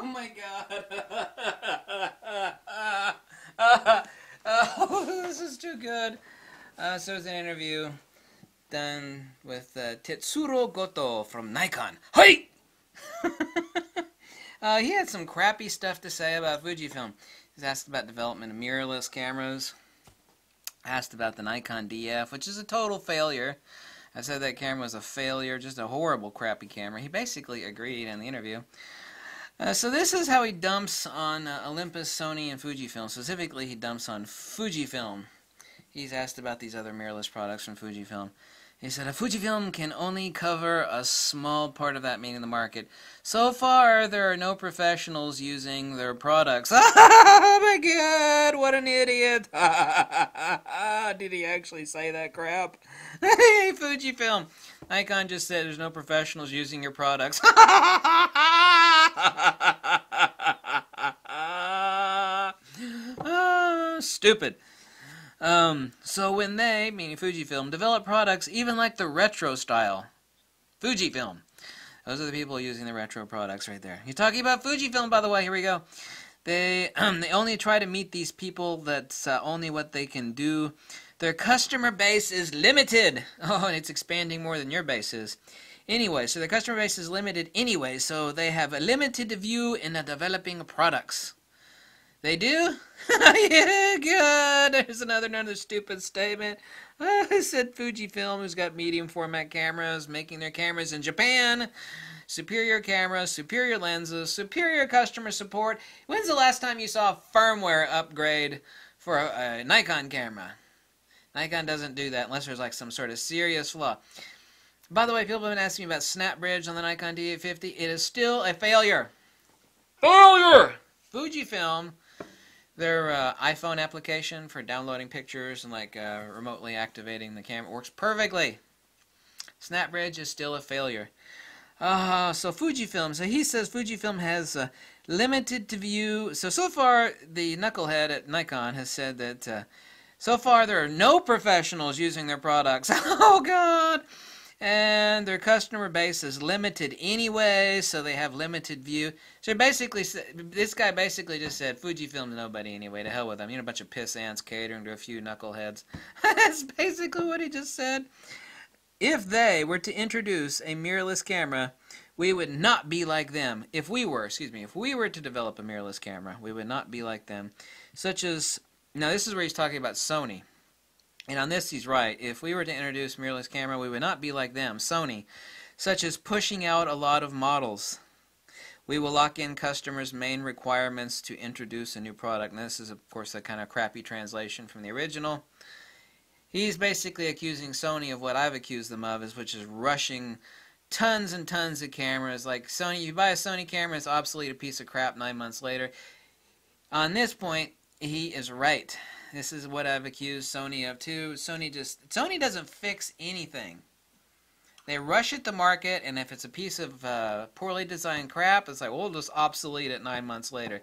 Oh my god. Oh, this is too good. So it's an interview done with Tetsuro Goto from Nikon. Hey! He had some crappy stuff to say about Fujifilm. He's asked about development of mirrorless cameras. Asked about the Nikon DF, which is a total failure. I said that camera was a failure, just a horrible, crappy camera. He basically agreed in the interview. So this is how he dumps on Olympus, Sony, and Fujifilm. Specifically, he dumps on Fujifilm. He's asked about these other mirrorless products from Fujifilm. He said, Fujifilm can only cover a small part of that, meaning the market. So far, there are no professionals using their products. Oh my god, what an idiot. Did he actually say that crap? Hey, Fujifilm. Nikon just said there's no professionals using your products. Stupid. So when they, meaning Fujifilm, develop products even like the retro style, Fujifilm, those are the people using the retro products right there. You're talking about Fujifilm, by the way, here we go. They only try to meet these people, that's only what they can do. Their customer base is limited. Oh, and it's expanding more than your base is. Anyway, so their customer base is limited anyway, so they have a limited view in the developing products. They do? Yeah, good. There's another stupid statement. I said Fujifilm, who's got medium format cameras, making their cameras in Japan. Superior cameras, superior lenses, superior customer support. When's the last time you saw a firmware upgrade for a Nikon camera? Nikon doesn't do that unless there's like some sort of serious flaw. By the way, people have been asking me about Snap Bridge on the Nikon D850. It is still a failure. Failure! Fujifilm, their iPhone application for downloading pictures and like remotely activating the camera works perfectly. SnapBridge is still a failure. So Fujifilm. So he says Fujifilm has limited to view. So far the knucklehead at Nikon has said that so far there are no professionals using their products. Oh God. And their customer base is limited anyway, so they have limited view. So basically, this guy basically just said, Fujifilm's nobody anyway, to hell with them. You know, a bunch of piss ants catering to a few knuckleheads. That's basically what he just said. If they were to introduce a mirrorless camera, we would not be like them. If we were to develop a mirrorless camera, we would not be like them. Such as, now this is where he's talking about Sony. And on this, he's right. If we were to introduce mirrorless camera, we would not be like them, Sony, such as pushing out a lot of models. We will lock in customers' main requirements to introduce a new product. And this is, of course, a kind of crappy translation from the original. He's basically accusing Sony of what I've accused them of, which is rushing tons and tons of cameras. Like Sony, you buy a Sony camera, it's obsolete, a piece of crap 9 months later. On this point, he is right. This is what I've accused Sony of too. Sony doesn't fix anything. They rush it to market, and if it's a piece of poorly designed crap, it's like, well, we'll just obsolete it 9 months later.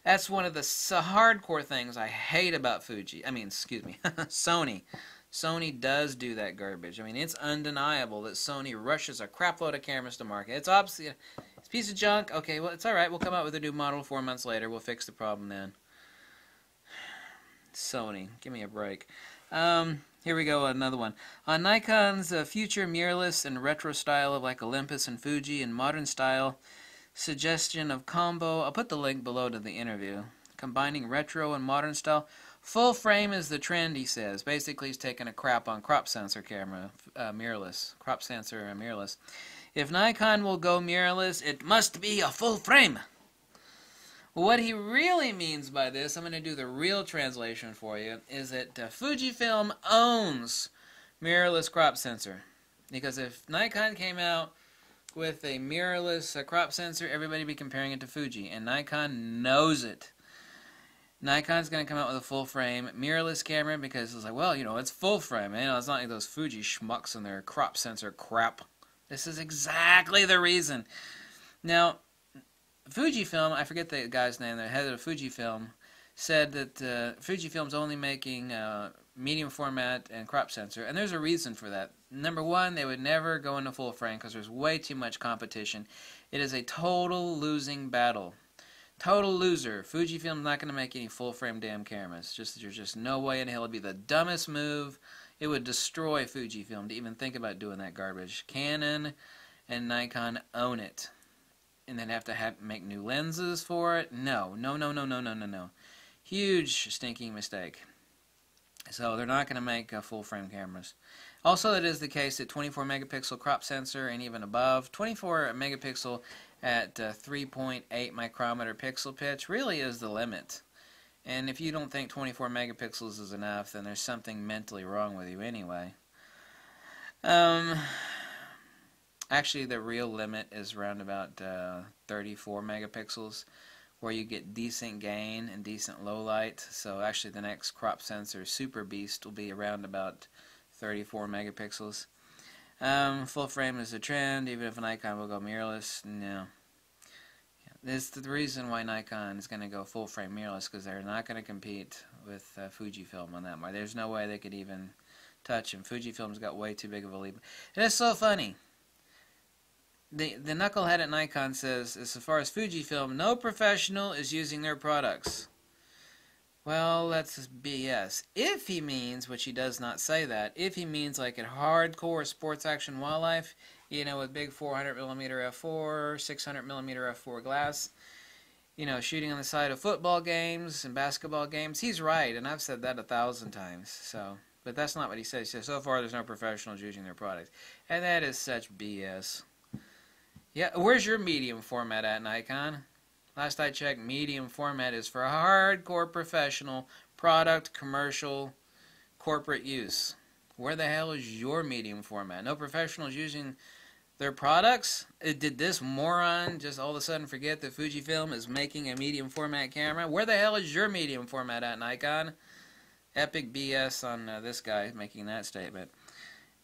That's one of the hardcore things I hate about Sony. Sony does do that garbage. I mean, it's undeniable that Sony rushes a crapload of cameras to market. It's obviously it's a piece of junk. Okay, well, it's all right. We'll come out with a new model 4 months later. We'll fix the problem then. Sony, give me a break. Here we go, another one. On Nikon's future mirrorless and retro style of like Olympus and Fuji and modern style, suggestion of combo. I'll put the link below to the interview. Combining retro and modern style. Full frame is the trend, he says. Basically, he's taking a crap on crop sensor camera, mirrorless. Crop sensor mirrorless. If Nikon will go mirrorless, it must be a full frame. What he really means by this, I'm going to do the real translation for you, is that Fujifilm owns mirrorless crop sensor. Because if Nikon came out with a mirrorless crop sensor, everybody would be comparing it to Fuji, and Nikon knows it. Nikon's going to come out with a full frame mirrorless camera because it's like, well, you know, it's full frame. You know, it's not like those Fuji schmucks and their crop sensor crap. This is exactly the reason. Now, Fujifilm, I forget the guy's name, the head of Fujifilm, said that Fujifilm's only making medium format and crop sensor, and there's a reason for that. Number one, they would never go into full frame because there's way too much competition. It is a total losing battle. Total loser. Fujifilm's not going to make any full-frame damn cameras. There's just no way in hell. It'd be the dumbest move. It would destroy Fujifilm to even think about doing that garbage. Canon and Nikon own it. And then have to make new lenses for it? No. No, no, no, no, no, no, no. Huge stinking mistake. So they're not going to make full-frame cameras. Also, it is the case that 24 megapixel crop sensor and even above, 24 megapixel at 3.8 micrometer pixel pitch really is the limit. And if you don't think 24 megapixels is enough, then there's something mentally wrong with you anyway. Actually, the real limit is around about 34 megapixels, where you get decent gain and decent low light. So actually the next crop sensor, Super Beast, will be around about 34 megapixels. Full frame is a trend, even if Nikon will go mirrorless. No. This is the reason why Nikon is going to go full frame mirrorless, because they're not going to compete with Fujifilm on that one. There's no way they could even touch him. Fujifilm's got way too big of a leap. And it's so funny. The knucklehead at Nikon says, as far as Fujifilm, no professional is using their products. Well, that's BS. If he means, which he does not say that, if he means like at hardcore sports action wildlife, you know, with big 400mm f4, 600mm f4 glass, you know, shooting on the side of football games and basketball games, he's right, and I've said that 1,000 times. So, but that's not what he says. He says, so far there's no professionals using their products. And that is such BS. Yeah, where's your medium format at, Nikon? Last I checked, medium format is for hardcore professional product, commercial, corporate use. Where the hell is your medium format? No professionals using their products? Did this moron just all of a sudden forget that Fujifilm is making a medium format camera? Where the hell is your medium format at, Nikon? Epic BS on this guy making that statement.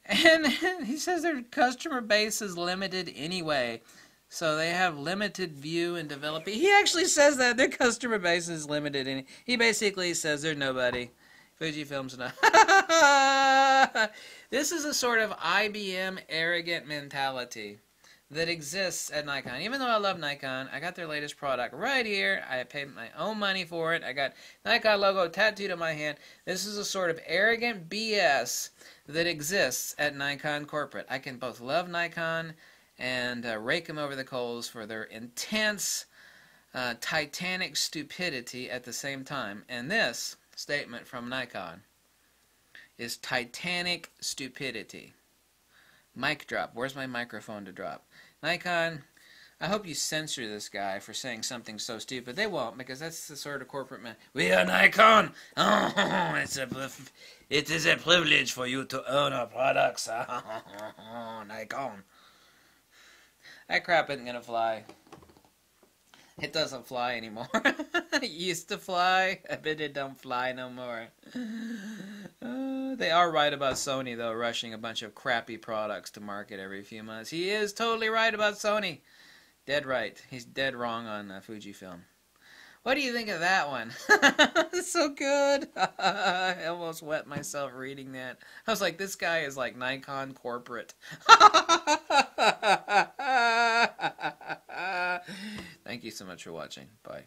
And he says their customer base is limited anyway. So they have limited view and developing. He actually says that their customer base is limited. He basically says there's nobody. Fujifilm's not. This is a sort of IBM arrogant mentality that exists at Nikon. Even though I love Nikon, I got their latest product right here. I paid my own money for it. I got Nikon logo tattooed on my hand. This is a sort of arrogant BS that exists at Nikon corporate. I can both love Nikon and rake them over the coals for their intense, titanic stupidity at the same time. And this statement from Nikon is titanic stupidity. Mic drop. Where's my microphone to drop? Nikon, I hope you censor this guy for saying something so stupid. They won't, because that's the sort of corporate man. We are Nikon. Oh, it is a privilege for you to own our products. Nikon. That crap isn't gonna fly. It doesn't fly anymore. It used to fly. I bet it don't fly no more. They are right about Sony, though, rushing a bunch of crappy products to market every few months. He is totally right about Sony. Dead right. He's dead wrong on Fujifilm. What do you think of that one? It's so good. I almost wet myself reading that. I was like, this guy is like Nikon corporate. Thank you so much for watching. Bye.